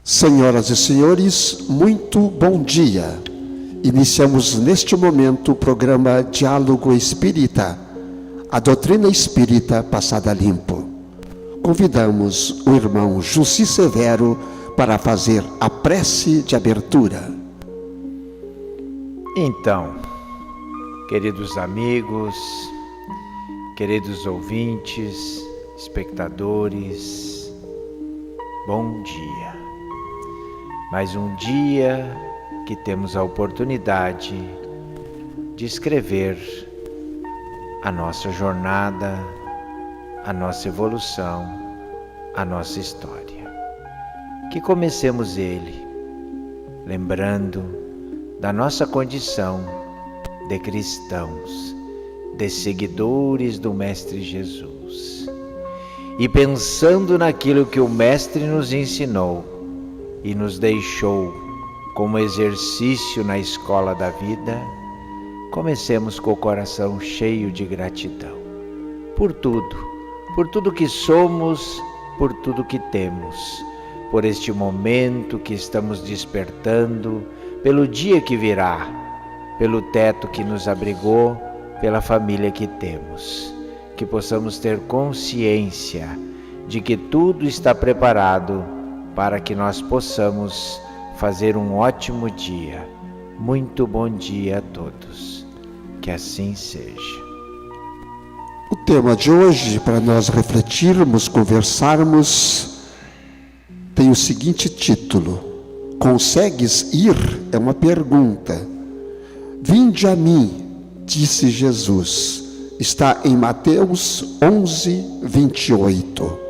Senhoras e senhores, muito bom dia. Iniciamos neste momento o programa Diálogo Espírita, a doutrina espírita passada limpo. Convidamos o irmão Jussi Severo para fazer a prece de abertura. Então, queridos amigos, queridos ouvintes, espectadores, bom dia. Mais um dia que temos a oportunidade de escrever a nossa jornada, a nossa evolução, a nossa história. Que comecemos ele, lembrando da nossa condição de cristãos, de seguidores do Mestre Jesus, e pensando naquilo que o Mestre nos ensinou e nos deixou como exercício na escola da vida, comecemos com o coração cheio de gratidão por tudo que somos, por tudo que temos, por este momento que estamos despertando, pelo dia que virá, pelo teto que nos abrigou, pela família que temos. Que possamos ter consciência de que tudo está preparado para que nós possamos fazer um ótimo dia. Muito bom dia a todos. Que assim seja. O tema de hoje, para nós refletirmos, conversarmos, tem o seguinte título: Consegues ir? É uma pergunta. Vinde a mim, disse Jesus. Está em Mateus 11, 28.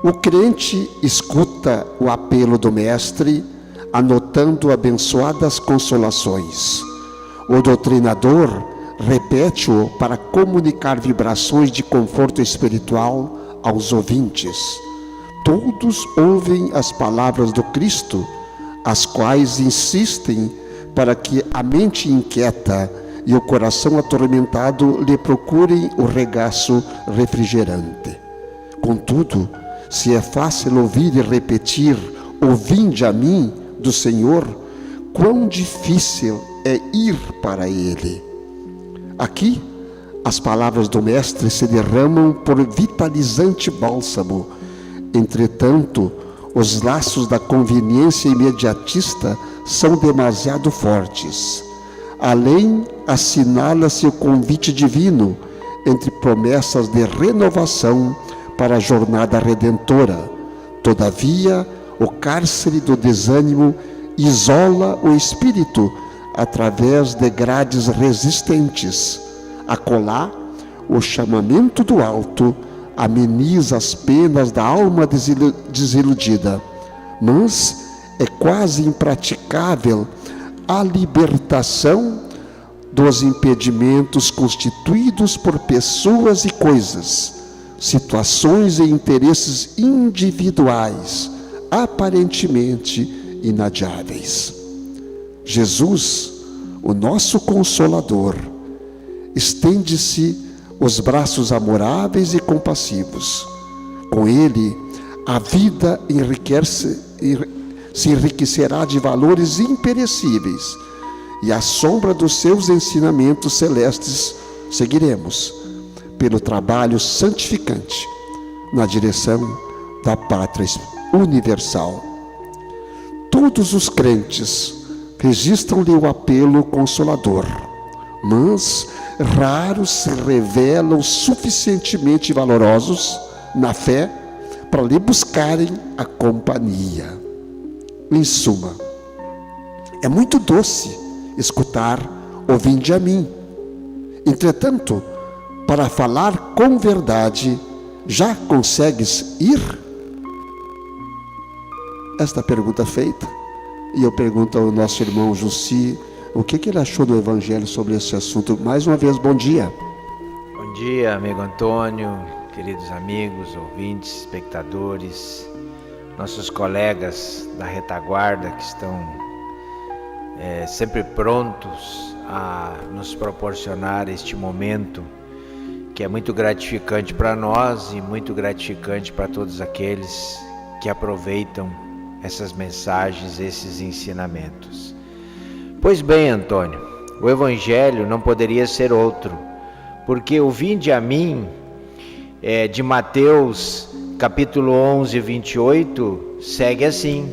O crente escuta o apelo do Mestre, anotando abençoadas consolações. O doutrinador repete-o para comunicar vibrações de conforto espiritual aos ouvintes. Todos ouvem as palavras do Cristo, as quais insistem para que a mente inquieta e o coração atormentado lhe procurem o regaço refrigerante. Contudo, se é fácil ouvir e repetir o vinde a mim do Senhor, quão difícil é ir para Ele. Aqui, as palavras do Mestre se derramam por vitalizante bálsamo. Entretanto, os laços da conveniência imediatista são demasiado fortes. Além, assinala-se o convite divino, entre promessas de renovação para a jornada redentora. Todavia, o cárcere do desânimo isola o espírito através de grades resistentes. Acolá, o chamamento do alto ameniza as penas da alma desiludida, mas é quase impraticável a libertação dos impedimentos constituídos por pessoas e coisas, situações e interesses individuais, aparentemente inadiáveis. Jesus, o nosso Consolador, estende-se os braços amoráveis e compassivos. Com ele, a vida se enriquecerá de valores imperecíveis, e à sombra dos seus ensinamentos celestes seguiremos pelo trabalho santificante na direção da pátria universal. Todos os crentes registram-lhe o apelo consolador, mas raros se revelam suficientemente valorosos na fé para lhe buscarem a companhia. Em suma, é muito doce escutar o vinde a mim. Entretanto, para falar com verdade, já consegues ir? Esta pergunta feita, e eu pergunto ao nosso irmão Jussi, o que ele achou do Evangelho sobre esse assunto. Mais uma vez, bom dia. Bom dia, amigo Antônio, queridos amigos, ouvintes, espectadores, nossos colegas da retaguarda que estão sempre prontos a nos proporcionar este momento que é muito gratificante para nós e muito gratificante para todos aqueles que aproveitam essas mensagens, esses ensinamentos. Pois bem, Antônio, o Evangelho não poderia ser outro, porque o vinde a mim, de Mateus capítulo 11, 28, segue assim: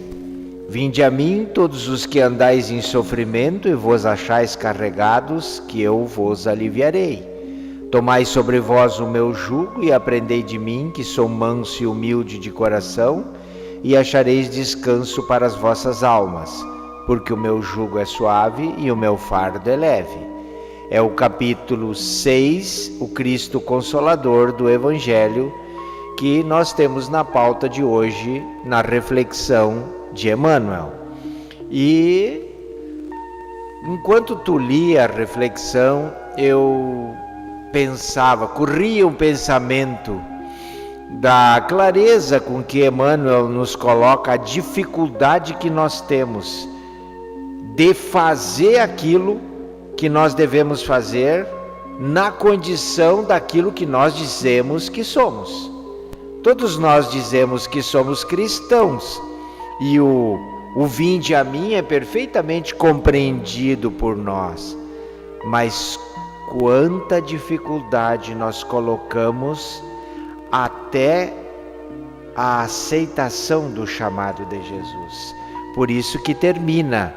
vinde a mim todos os que andais em sofrimento e vos achais carregados, que eu vos aliviarei. Tomai sobre vós o meu jugo e aprendei de mim, que sou manso e humilde de coração, e achareis descanso para as vossas almas, porque o meu jugo é suave e o meu fardo é leve. É o capítulo 6, o Cristo Consolador do Evangelho, que nós temos na pauta de hoje, na reflexão de Emmanuel. E enquanto tu lia a reflexão, eu pensava, corria um pensamento da clareza com que Emmanuel nos coloca a dificuldade que nós temos de fazer aquilo que nós devemos fazer na condição daquilo que nós dizemos que somos. Todos nós dizemos que somos cristãos, e o vinde a mim é perfeitamente compreendido por nós, mas quanta dificuldade nós colocamos até a aceitação do chamado de Jesus. Por isso que termina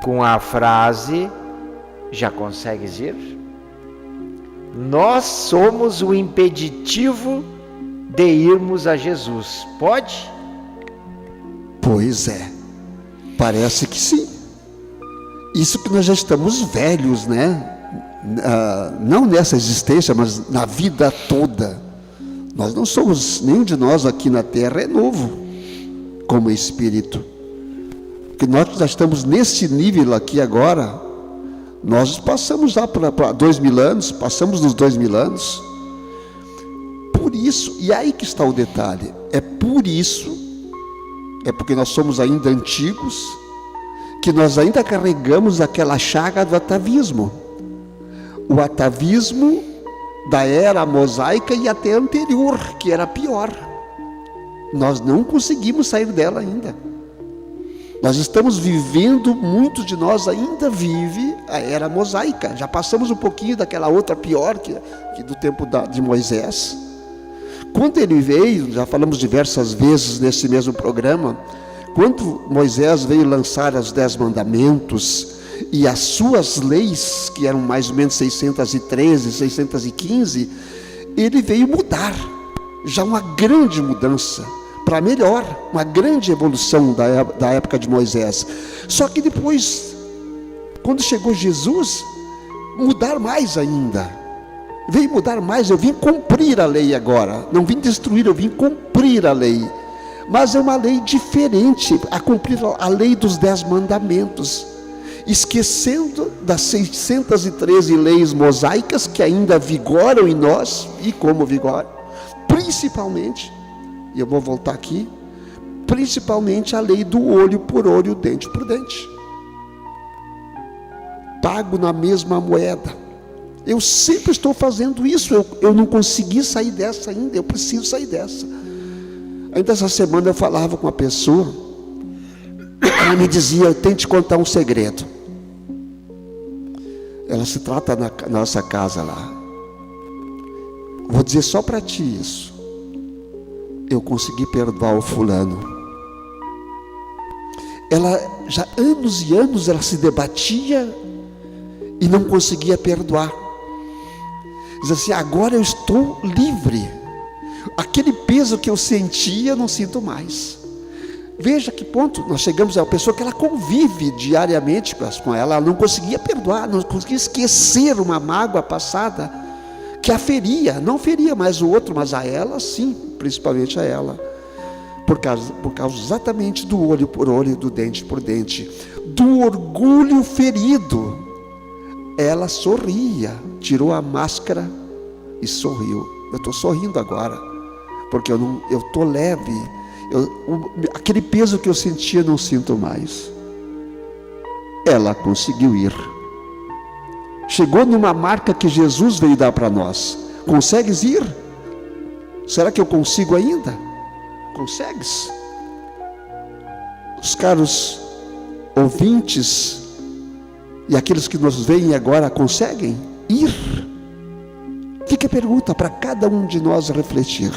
com a frase: já consegues ir? Nós somos o impeditivo de irmos a Jesus. Pode? Pois é, parece que sim. Isso que nós já estamos velhos, né? Não nessa existência, mas na vida toda. Nós não somos, nenhum de nós aqui na Terra é novo como espírito. Porque nós já estamos nesse nível aqui agora. Nós passamos lá para 2000 anos, passamos dos 2000 anos. Por isso, e aí que está o detalhe, é por isso, é porque nós somos ainda antigos, que nós ainda carregamos aquela chaga do atavismo. O atavismo da era mosaica e até anterior, que era pior. Nós não conseguimos sair dela ainda. Nós estamos vivendo, muitos de nós ainda vive a era mosaica. Já passamos um pouquinho daquela outra pior, que do tempo de Moisés. Quando ele veio, já falamos diversas vezes nesse mesmo programa, quando Moisés veio lançar os 10 mandamentos e as suas leis, que eram mais ou menos 613, 615, ele veio mudar, já uma grande mudança, para melhor, uma grande evolução da época de Moisés. Só que depois, quando chegou Jesus, mudar mais ainda, veio mudar mais. Eu vim cumprir a lei agora, não vim destruir, eu vim cumprir a lei, mas é uma lei diferente, a cumprir a lei dos 10 mandamentos, esquecendo das 613 leis mosaicas que ainda vigoram em nós, e como vigoram, principalmente, e eu vou voltar aqui, principalmente a lei do olho por olho, dente por dente, pago na mesma moeda. Eu sempre estou fazendo isso, eu não consegui sair dessa ainda, eu preciso sair dessa. Ainda essa semana eu falava com uma pessoa, ela me dizia: eu tenho que te contar um segredo. Ela se trata na nossa casa lá. Vou dizer só para ti isso. Eu consegui perdoar o fulano. Ela já anos e anos ela se debatia e não conseguia perdoar. Diz assim: agora eu estou livre. Aquele peso que eu sentia, eu não sinto mais. Veja que ponto nós chegamos a uma pessoa que ela convive diariamente com ela não conseguia perdoar, não conseguia esquecer uma mágoa passada que a feria, não feria mais o outro, mas a ela sim, principalmente a ela, por causa exatamente do olho por olho, do dente por dente, do orgulho ferido. Ela sorria, tirou a máscara e sorriu. Eu estou sorrindo agora, porque eu estou leve. Aquele peso que eu sentia, não sinto mais. Ela conseguiu ir. Chegou numa marca que Jesus veio dar para nós. Consegues ir? Será que eu consigo ainda? Consegues? Os caros ouvintes e aqueles que nos veem agora conseguem ir? Fica a pergunta para cada um de nós refletir.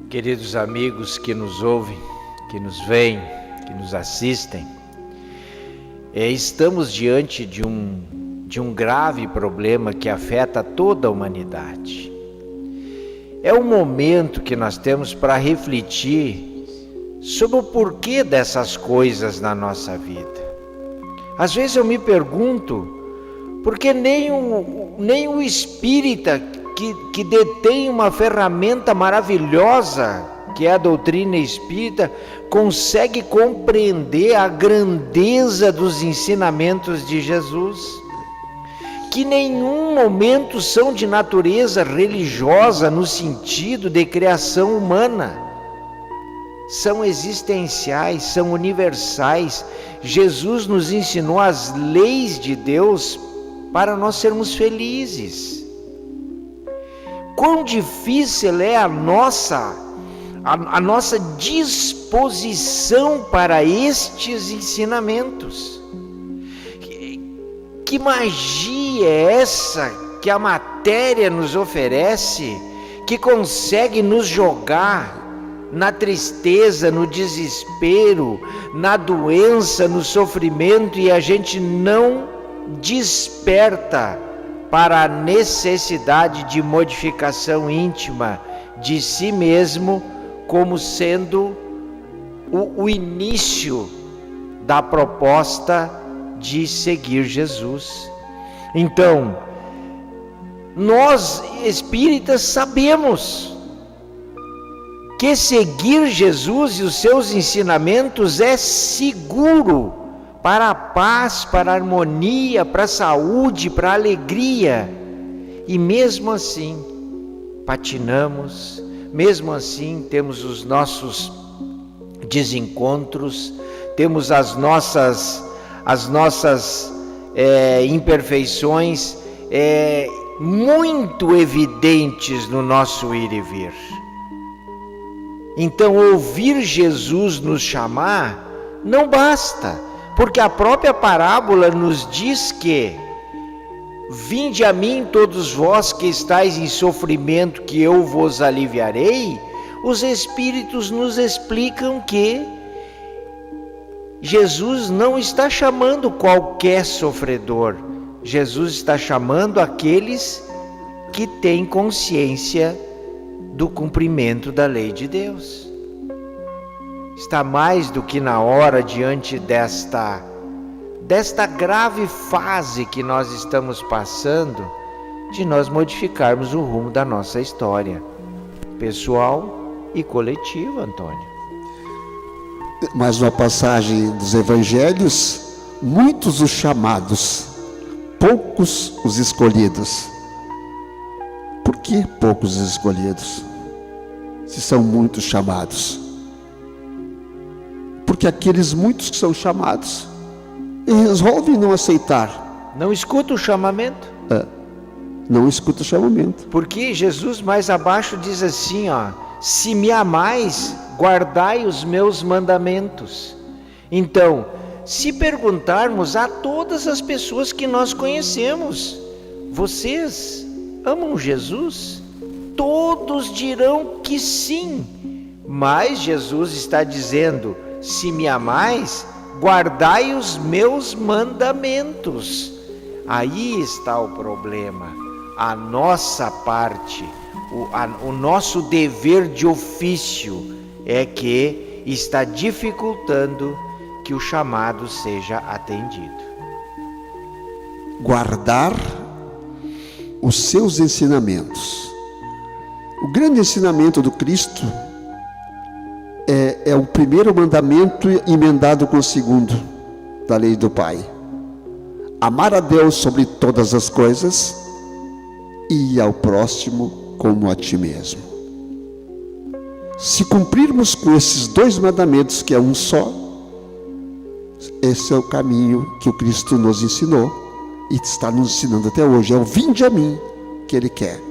Queridos amigos que nos ouvem, que nos veem, que nos assistem, estamos diante de um grave problema que afeta toda a humanidade. É um momento que nós temos para refletir sobre o porquê dessas coisas na nossa vida. Às vezes eu me pergunto, por que nem o espírita que detém uma ferramenta maravilhosa, que é a doutrina espírita, consegue compreender a grandeza dos ensinamentos de Jesus, que em nenhum momento são de natureza religiosa no sentido de criação humana, são existenciais, são universais. Jesus nos ensinou as leis de Deus para nós sermos felizes. Quão difícil é a nossa disposição para estes ensinamentos. Que magia é essa que a matéria nos oferece, que consegue nos jogar na tristeza, no desespero, na doença, no sofrimento, e a gente não desperta para a necessidade de modificação íntima de si mesmo, como sendo o início da proposta de seguir Jesus. Então, nós espíritas sabemos que seguir Jesus e os seus ensinamentos é seguro para a paz, para a harmonia, para a saúde, para a alegria. E mesmo assim, patinamos, mesmo assim temos os nossos desencontros, temos as nossas imperfeições muito evidentes no nosso ir e vir. Então, ouvir Jesus nos chamar não basta, porque a própria parábola nos diz que: vinde a mim todos vós que estáis em sofrimento, que eu vos aliviarei. Os Espíritos nos explicam que Jesus não está chamando qualquer sofredor, Jesus está chamando aqueles que têm consciência do cumprimento da lei de Deus. Está mais do que na hora, diante desta grave fase que nós estamos passando, de nós modificarmos o rumo da nossa história, pessoal e coletiva, Antônio. Mais uma passagem dos Evangelhos: muitos os chamados, poucos os escolhidos. Por que poucos os escolhidos, se são muitos chamados? Porque aqueles muitos que são chamados resolvem não aceitar. Não escuta o chamamento. Não escuta o chamamento. Porque Jesus mais abaixo diz assim, se me amais, guardai os meus mandamentos. Então, se perguntarmos a todas as pessoas que nós conhecemos, vocês amam Jesus? Todos dirão que sim. Mas Jesus está dizendo: se me amais, guardai os meus mandamentos. Aí está o problema. A nossa parte, o nosso dever de ofício é que está dificultando que o chamado seja atendido. Guardar os seus ensinamentos. O grande ensinamento do Cristo é o primeiro mandamento emendado com o segundo da lei do Pai: amar a Deus sobre todas as coisas e ao próximo como a ti mesmo. Se cumprirmos com esses dois mandamentos, que é um só, esse é o caminho que o Cristo nos ensinou e está nos ensinando até hoje. É o vinde a mim que Ele quer.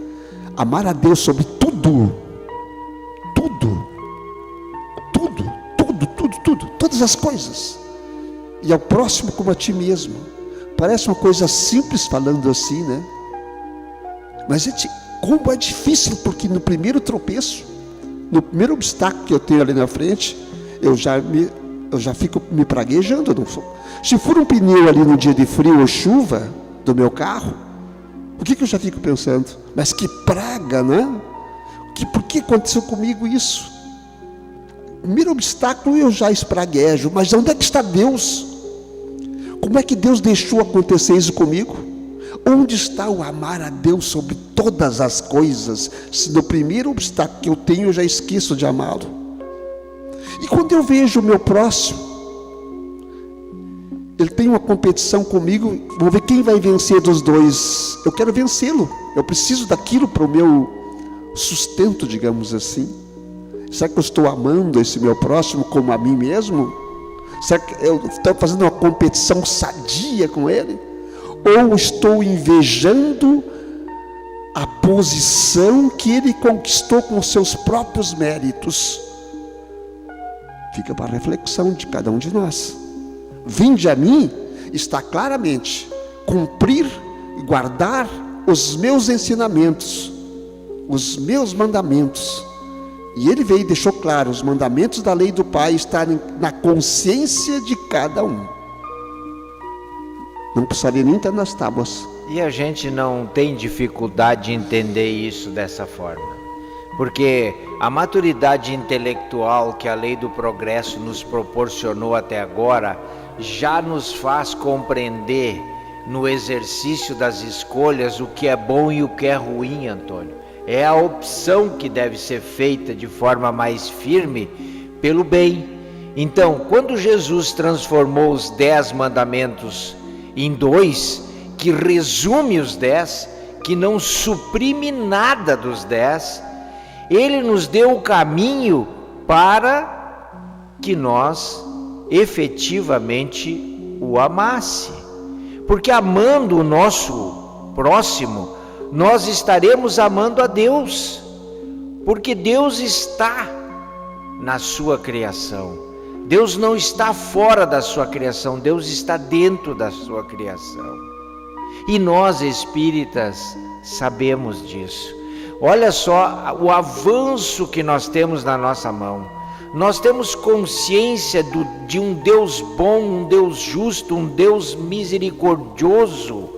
Amar a Deus sobre tudo, tudo, tudo, todas as coisas. E ao próximo como a ti mesmo. Parece uma coisa simples falando assim, né? Mas como é difícil, porque no primeiro tropeço, no primeiro obstáculo que eu tenho ali na frente, eu já fico me praguejando. Não sou. Se for um pneu ali no dia de frio ou chuva do meu carro, o que eu já fico pensando? Mas que praga, né? Por que aconteceu comigo isso? Primeiro obstáculo eu já espraguejo, mas onde é que está Deus? Como é que Deus deixou acontecer isso comigo? Onde está o amar a Deus sobre todas as coisas? Se no primeiro obstáculo que eu tenho eu já esqueço de amá-lo. E quando eu vejo o meu próximo, ele tem uma competição comigo, vou ver quem vai vencer dos dois. Eu quero vencê-lo, eu preciso daquilo para o meu sustento, digamos assim. Será que eu estou amando esse meu próximo como a mim mesmo? Será que eu estou fazendo uma competição sadia com ele? Ou estou invejando a posição que ele conquistou com os seus próprios méritos? Fica para a reflexão de cada um de nós. Vinde a mim está claramente cumprir e guardar os meus ensinamentos, os meus mandamentos. E ele veio e deixou claro, os mandamentos da lei do Pai estarem na consciência de cada um. Não precisaria nem estar nas tábuas. E a gente não tem dificuldade de entender isso dessa forma. Porque a maturidade intelectual que a lei do progresso nos proporcionou até agora, já nos faz compreender no exercício das escolhas o que é bom e o que é ruim, Antônio. É a opção que deve ser feita de forma mais firme pelo bem. Então, quando Jesus transformou os 10 mandamentos em 2, que resume os 10, que não suprime nada dos 10, ele nos deu o caminho para que nós efetivamente o amasse. Porque amando o nosso próximo, nós estaremos amando a Deus, porque Deus está na sua criação. Deus não está fora da sua criação, Deus está dentro da sua criação. E nós espíritas sabemos disso. Olha só o avanço que nós temos na nossa mão. Nós temos consciência de um Deus bom, um Deus justo, um Deus misericordioso,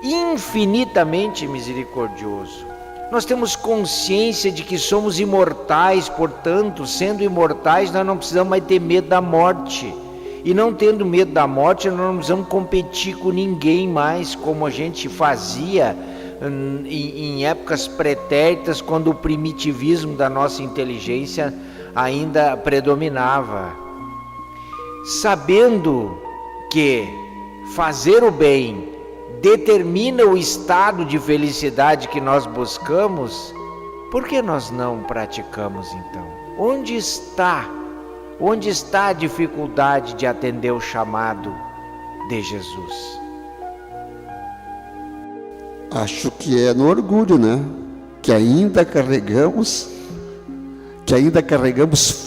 infinitamente misericordioso. Nós temos consciência de que somos imortais, portanto, sendo imortais, nós não precisamos mais ter medo da morte. E não tendo medo da morte, nós não precisamos competir com ninguém mais, como a gente fazia em épocas pretéritas, quando o primitivismo da nossa inteligência ainda predominava. Sabendo que fazer o bem determina o estado de felicidade que nós buscamos, por que nós não praticamos então? Onde está a dificuldade de atender o chamado de Jesus? Acho que é no orgulho, né? Que ainda carregamos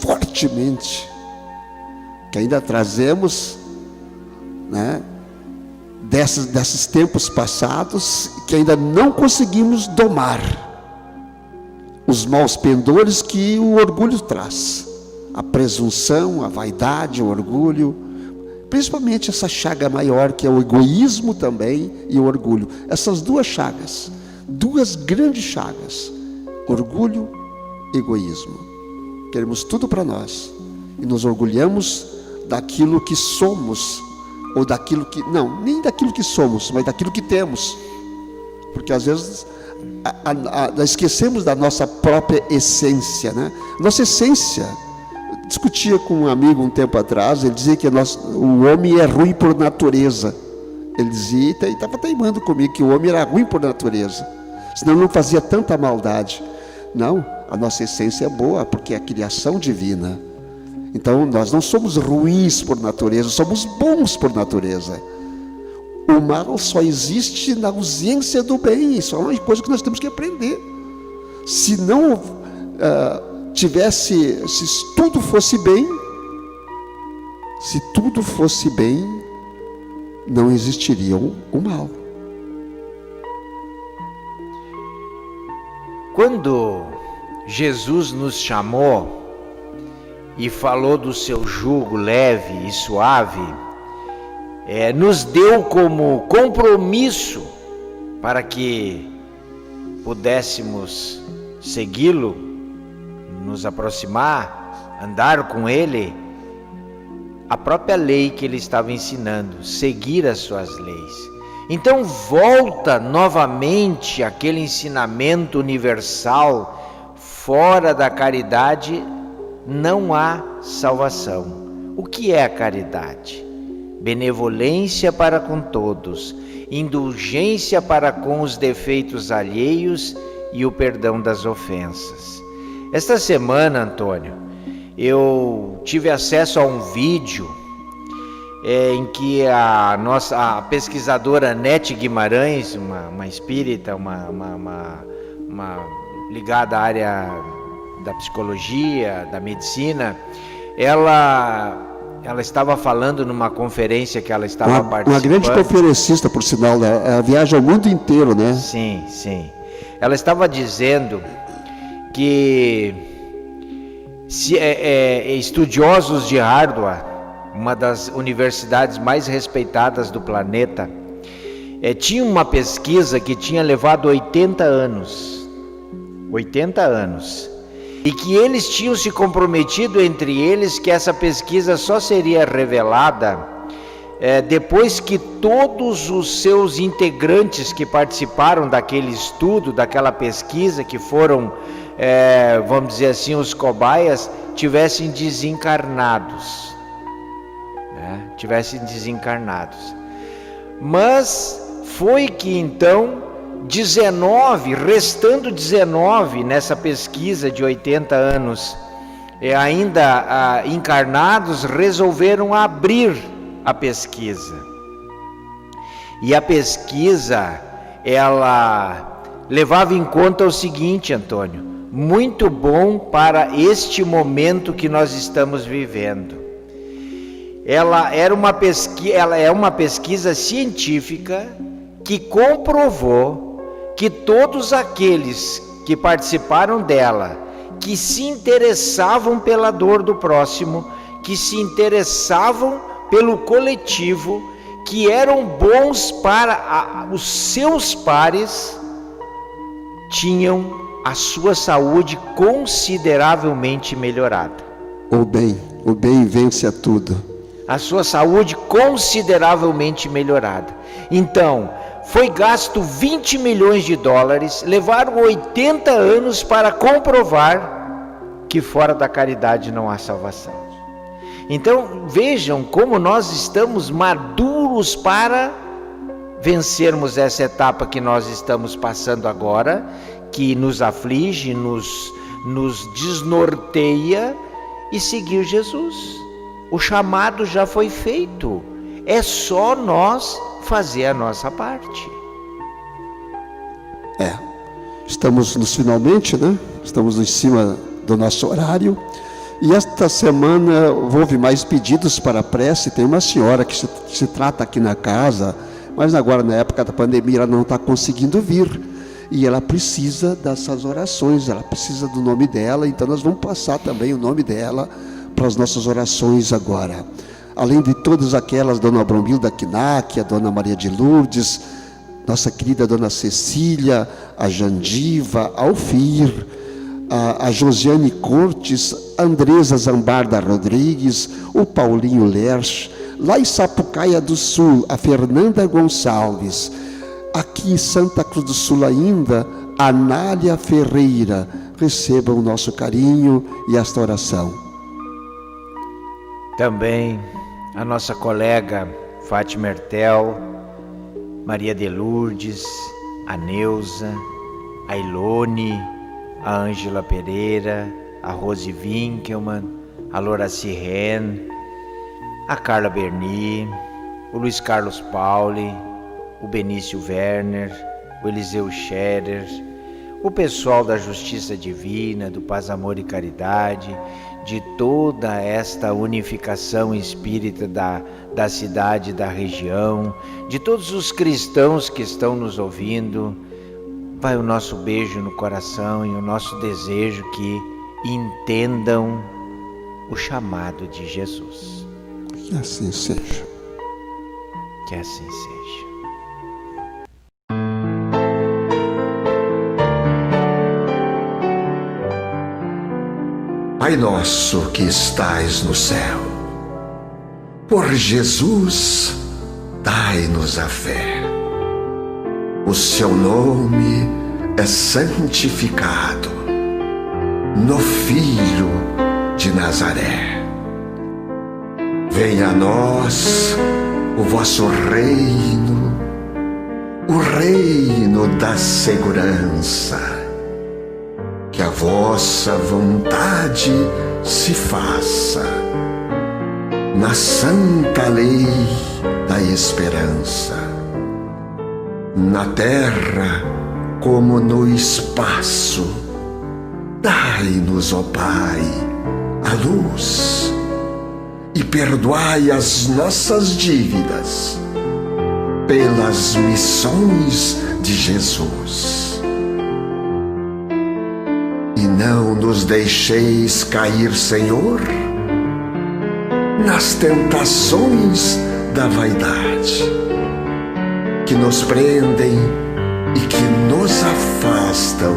fortemente, que ainda trazemos, né? Desses tempos passados, que ainda não conseguimos domar os maus pendores que o orgulho traz. A presunção, a vaidade, o orgulho, principalmente essa chaga maior que é o egoísmo também e o orgulho. Essas duas chagas, duas grandes chagas, orgulho e egoísmo. Queremos tudo para nós e nos orgulhamos daquilo que somos, ou daquilo que, não, nem daquilo que somos, mas daquilo que temos, porque às vezes esquecemos da nossa própria essência, né? Nossa essência, discutia com um amigo um tempo atrás, ele dizia que o homem é ruim por natureza. Ele dizia, e estava teimando comigo, que o homem era ruim por natureza, senão não fazia tanta maldade. Não, a nossa essência é boa, porque é a criação divina. Então nós não somos ruins por natureza, somos bons por natureza. O mal só existe na ausência do bem. Isso é uma coisa que nós temos que aprender. Se não se tudo fosse bem, Se tudo fosse bem, não existiria o mal. Quando Jesus nos chamou e falou do seu jugo leve e suave, nos deu como compromisso para que pudéssemos segui-lo, nos aproximar, andar com ele, a própria lei que ele estava ensinando, seguir as suas leis. Então volta novamente aquele ensinamento universal: fora da caridade não há salvação. O que é a caridade? Benevolência para com todos, indulgência para com os defeitos alheios e o perdão das ofensas. Esta semana, Antônio, eu tive acesso a um vídeo em que a pesquisadora Nete Guimarães, uma espírita, uma ligada à área da psicologia, da medicina, ela estava falando numa conferência que ela estava participando. Uma grande conferencista, por sinal, né? Ela viaja o mundo inteiro, né? Sim, sim. Ela estava dizendo que estudiosos de Harvard, uma das universidades mais respeitadas do planeta, tinha uma pesquisa que tinha levado 80 anos, e que eles tinham se comprometido entre eles que essa pesquisa só seria revelada depois que todos os seus integrantes que participaram daquele estudo, daquela pesquisa, que foram, vamos dizer assim, os cobaias, tivessem desencarnados. Mas foi que então 19, restando 19 nessa pesquisa de 80 anos, ainda encarnados, resolveram abrir a pesquisa. E a pesquisa, ela levava em conta o seguinte, Antônio: muito bom para este momento que nós estamos vivendo. Ela é uma pesquisa científica que comprovou que todos aqueles que participaram dela, que se interessavam pela dor do próximo, que se interessavam pelo coletivo, que eram bons para os seus pares, tinham a sua saúde consideravelmente melhorada. O bem vence a tudo. A sua saúde consideravelmente melhorada. Então, foi gasto 20 milhões de dólares, levaram 80 anos para comprovar que fora da caridade não há salvação. Então, vejam como nós estamos maduros para vencermos essa etapa que nós estamos passando agora, que nos aflige, nos desnorteia, e seguir Jesus. O chamado já foi feito, é só nós fazer a nossa parte. Estamos nos finalmente, né? Estamos em cima do nosso horário. E esta semana houve mais pedidos para a prece. Tem uma senhora que se trata aqui na casa, mas agora na época da pandemia ela não está conseguindo vir. E ela precisa dessas orações, ela precisa do nome dela. Então nós vamos passar também o nome dela para as nossas orações agora. Além de todas aquelas, Dona Bromilda Knack, a Dona Maria de Lourdes, nossa querida Dona Cecília, a Jandiva, a Alfir, a Josiane Cortes, a Andresa Zambarda Rodrigues, o Paulinho Lerch, lá em Sapucaia do Sul, a Fernanda Gonçalves, aqui em Santa Cruz do Sul ainda, a Nália Ferreira. Recebam o nosso carinho e esta oração. Também a nossa colega Fátima Hertel, Maria de Lourdes, a Neuza, a Ilone, a Ângela Pereira, a Rose Winkelmann, a Loraci Ren, a Carla Berni, o Luiz Carlos Pauli, o Benício Werner, o Eliseu Scherer, o pessoal da Justiça Divina, do Paz, Amor e Caridade, de toda esta unificação espírita da cidade, da região, de todos os cristãos que estão nos ouvindo. Vai o nosso beijo no coração e o nosso desejo que entendam o chamado de Jesus. Que assim seja. Que assim seja. Pai nosso que estais no céu, por Jesus, dai-nos a fé. O seu nome é santificado no Filho de Nazaré. Venha a nós o vosso reino, o reino da segurança. Que a vossa vontade se faça na santa lei da esperança, na terra como no espaço. Dai-nos, ó Pai, a luz e perdoai as nossas dívidas pelas missões de Jesus. E não nos deixeis cair, Senhor, nas tentações da vaidade, que nos prendem e que nos afastam